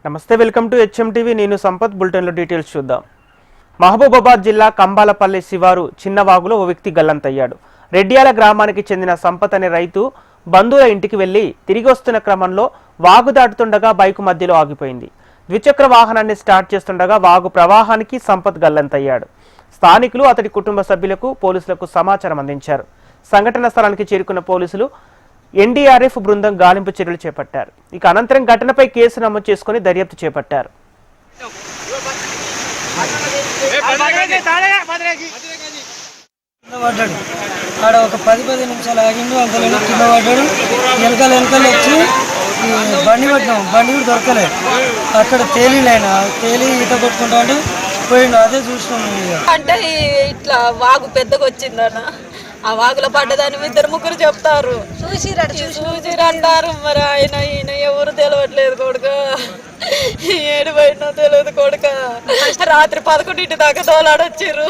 నమస్తే, welcome to HMTV. నేను సంపత్. బులెటిన్లో డీటెయిల్స్ చూద్దాం. మహబూబాబాద్ జిల్లా కంబాలపల్లి శివారు చిన్నవాగులో ఓ వ్యక్తి గల్లంతయ్యాడు. రెడ్డియాల గ్రామానికి చెందిన సంపత్ అనే రైతు బంధువుల ఇంటికి వెళ్లి తిరిగి వస్తున్న క్రమంలో వాగు దాటుతుండగా బైకు మధ్యలో ఆగిపోయింది. ద్విచక్ర వాహనాన్ని స్టార్ట్ చేస్తుండగా వాగు ప్రవాహానికి సంపత్ గల్లంతయ్యాడు. స్థానికులు అతడి కుటుంబ సభ్యులకు పోలీసులకు సమాచారం అందించారు. సంఘటన స్థలానికి చేరుకున్న పోలీసులు ఎన్డీఆర్ఎఫ్ బృందం గాలింపు చర్యలు చేపట్టారు. ఇక అనంతరం ఘటనపై కేసు నమోదు చేసుకుని దర్యాప్తు చేపట్టారు. ఆడ ఒక 10 నిమిషాలు ఆగిండు. అంతలో కింద పడ్డాడు. వెనకాల వచ్చి బండి పట్టినాం. బండి కూడా దొరకలేదు. అక్కడ తేలి ఈత కొట్టుకుంటాడు పోయిండు. అదే చూసినాం. అంటే ఇట్లా వాగు పెద్దగా వచ్చిందన్న. ఆ వాగులో పడ్డదాన్ని 2-3 చెప్తారు. చూసిరంటారు. మరి ఈయన ఎవరు తెలియట్లేదు కొడుక. ఏడు బయట తెలియదు కొడుక. రాత్రి 11 దాకా తోలాడొచ్చిర్రు.